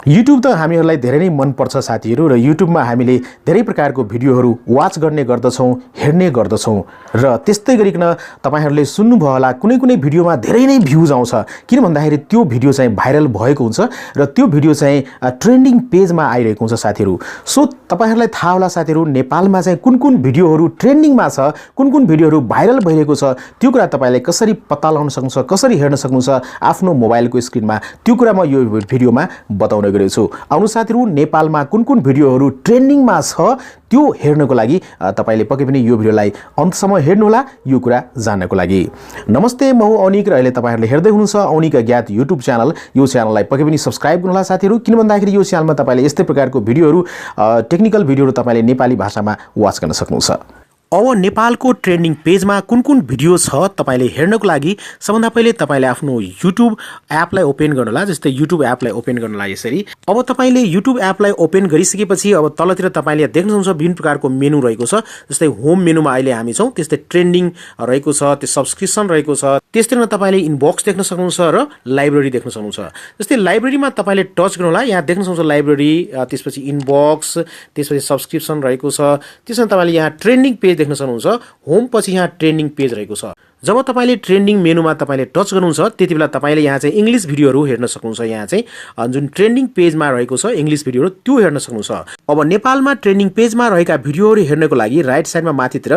YouTube त हामीहरूलाई धेरै नै मन पर्छ साथीहरू र युट्युबमा हामीले धेरै प्रकारको भिडियोहरू वाच गर्ने गर्दछौं, हेर्ने गर्दछौं र त्यस्तै गरिकन तपाईहरुले सुन्नुभयो होला कुनै भिडियोमा धेरै नै भ्युज आउँछ किन भन्दाखेरि त्यो भिडियो चाहिँ भाइरल भएको हुन्छ र त्यो भिडियो चाहिँ ट्रेन्डिङ पेजमा आइरहेको हुन्छ साथीहरू। सो तपाईहरुलाई थाहा होला साथीहरू नेपालमा चाहिँ कुन भिडियोहरू ट्रेन्डिङमा छ, कुन भिडियोहरू भाइरल भइरहेको छ त्यो कुरा तपाईले कसरी पत्ता लगाउन सक्नुहुन्छ, कसरी हेर्न सक्नुहुन्छ आफ्नो मोबाइलको स्क्रिनमा, त्यो कुरा म यो भिडियोमा बताउने गरेछु। आउनु साथीहरु नेपालमा कुन भिडियोहरू ट्रेन्डिङमा छ त्यो हेर्नको लागि तपाईले पक्कै पनि यो भिडियोलाई अन्तसम्म हेर्नु होला यो कुरा जान्नको लागि। नमस्ते, म हुँ अनिक र अहिले तपाईहरुले हेर्दै हुनुहुन्छ अनिक अज्ञात युट्युब च्यानल। यो च्यानललाई पक्कै पनि सब्स्क्राइब गर्नु होला साथीहरु, किन भन्दाखेरि यो च्यानलमा तपाईले यस्तै प्रकारको भिडियोहरू टेक्निकल भिडियोहरू तपाईले नेपाली भाषामा वाच गर्न सक्नुहुन्छ। अब नेपालको ट्रेन्डिङ पेजमा कुन भिडियो छ तपाईले हेर्नको लागि सबभन्दा पहिले तपाईले आफ्नो युट्युब एपलाई ओपन गर्नु होला। जस्तै युट्युब एपलाई ओपन गर्नु होला यसरी। अब तपाईले युट्युब एपलाई ओपन गरिसकेपछि अब तलतिर तपाईले देख्न सक्नुहुन्छ विभिन्न प्रकारको मेनु रहेको छ। जस्तै होम मेनुमा अहिले हामी छौं, त्यस्तै ट्रेन्डिङ रहेको छ, त्यो सब्स्क्रिप्सन रहेको छ, त्यस्तैमा तपाईले इनबक्स देख्न सक्नुहुन्छ र लाइब्रेरी देख्न सक्नुहुन्छ। जस्तै लाइब्रेरीमा तपाईले टच गर्नु होला, यहाँ देख्न सक्नुहुन्छ लाइब्रेरी, त्यसपछि इनबक्स, त्यसपछि सब्स्क्रिप्सन रहेको छ, त्यसमा तपाईले यहाँ ट्रेन्डिङ पेज देख्न सक्नुहुन्छ। होम पछि यहाँ ट्रेन्डिङ पेज रहेको छ। जब तपाईले ट्रेन्डिङ मेनुमा तपाईले टच गर्नुहुन्छ त्यतिबेला तपाईले यहाँ चाहिँ इंग्लिश भिडियोहरू हेर्न सक्नुहुन्छ। यहाँ चाहिँ जुन ट्रेन्डिङ पेजमा रहेको छ इंग्लिश भिडियोहरू त्यो हेर्न सक्नुहुन्छ। अब नेपालमा ट्रेन्डिङ पेजमा रहेका भिडियोहरू हेर्नको लागि राइट साइडमा माथितिर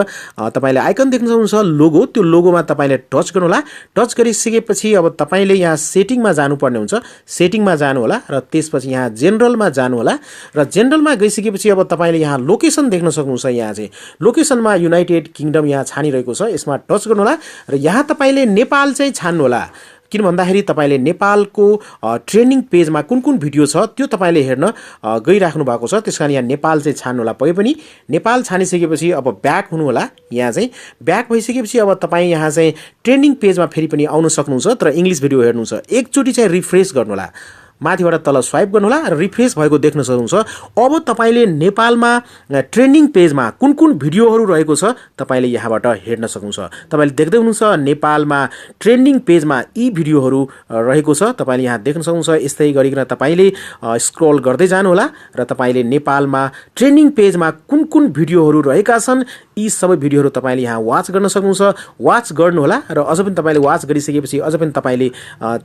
तपाईले आइकन देख्न सक्नुहुन्छ लोगो, त्यो लोगोमा तपाईले टच गर्नु होला। टच गरिसकेपछि अब तपाईले यहाँ सेटिङमा जानुपर्ने हुन्छ, सेटिङमा जानु होला र त्यसपछि यहाँ जेनरलमा जानु होला र जेनरलमा गइसकेपछि अब तपाईले यहाँ लोकेसन देख्न सक्नुहुन्छ। यहाँ चाहिँ लोकेसनमा युनाइटेड किंगडम यहाँ छानिरहेको छ, यसमा टच गर्नु होला र यहाँ तपाईले नेपाल चाहिँ छान्नु होला। किन भन्दाखेरि तपाईले नेपालको ट्रेन्डिङ पेजमा कुन भिडियो छ त्यो तपाईले हेर्न गइराख्नु भएको छ, त्यसकारण यहाँ नेपाल चाहिँ छान्नु होला। पक्कै पनि नेपाल छानिसकेपछि अब ब्याक हुनु होला। यहाँ चाहिँ ब्याक भइसकेपछि अब तपाई यहाँ चाहिँ ट्रेन्डिङ पेजमा फेरि पनि आउन सक्नुहुन्छ, तर इंग्लिश भिडियो हेर्नुहुन्छ। एकचोटी चाहिँ रिफ्रेश गर्नु होला, माथिबाट तल स्वाइप गर्नु होला र रिफ्रेश भएको देख्न सक्नुहुन्छ। अब तपाईले नेपालमा ट्रेन्डिङ पेजमा कुन भिडियोहरू रहेको छ तपाईले यहाँबाट हेर्न सक्नुहुन्छ। तपाईले देख्दै हुनुहुन्छ नेपालमा ट्रेन्डिङ पेजमा यी भिडियोहरू रहेको छ, तपाईले यहाँ देख्न सक्नुहुन्छ। यस्तै गरिकन तपाईले स्क्रल गर्दै जानु होला र तपाईले नेपालमा ट्रेन्डिङ पेजमा कुन भिडियोहरू रहेका छन् यी सबै भिडियोहरू तपाईले यहाँ वाच गर्न सक्नुहुन्छ। वाच गर्नु होला र अझ पनि तपाईले वाच गरिसकेपछि अझ पनि तपाईले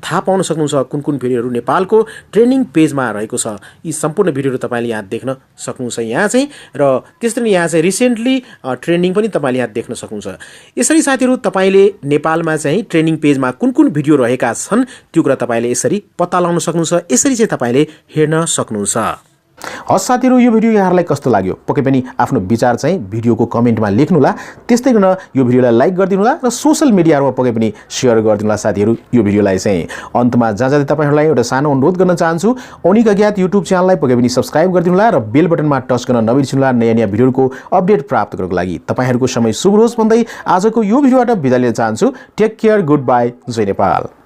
थाहा पाउन सक्नुहुन्छ कुन भिडियोहरू नेपालको ट्रेन्डिङ पेजमा रहेको छ। यी सम्पूर्ण भिडियोहरू तपाईले यहाँ देख्न सक्नुहुन्छ यहाँ चाहिँ, र त्यसरी यहाँ चाहिँ रिसेन्टली ट्रेन्डिङ पनि तपाईले यहाँ देख्न सक्नुहुन्छ। यसरी साथीहरु तपाईले नेपालमा चाहिँ ट्रेन्डिङ पेजमा कुन भिडियो रहेका छन् त्यो कुरा तपाईले यसरी पत्ता लगाउन सक्नुहुन्छ। यसरी चाहिँ तपाईले हेर्न सक्नुहुन्छ। हस् साथीहरु, यो भिडियो यहाँहरुलाई कस्तो लाग्यो पक्कै पनि आफ्नो विचार चाहिँ भिडियोको कमेन्टमा लेख्नुला। त्यस्तै गर्न यो भिडियोलाई लाइक गरिदिनुला र सोशल मिडियामा पक्कै पनि शेयर गरिदिनुला साथीहरु। यो भिडियोलाई चाहिँ अन्तमा जाँदै तपाईहरुलाई एउटा सानो अनुरोध गर्न चाहन्छु, अनिक अज्ञात युट्युब च्यानललाई पक्कै पनि सब्स्क्राइब गरिदिनुला र बेल बटनमा टच गर्न नबिर्सनुला नयाँ भिडियोको अपडेट प्राप्त गर्नको लागि। तपाईहरुको समय शुभ होस् भन्दै आजको यो भिडियोबाट बिदा लिन चाहन्छु। Take care, good by, Jay Nepal.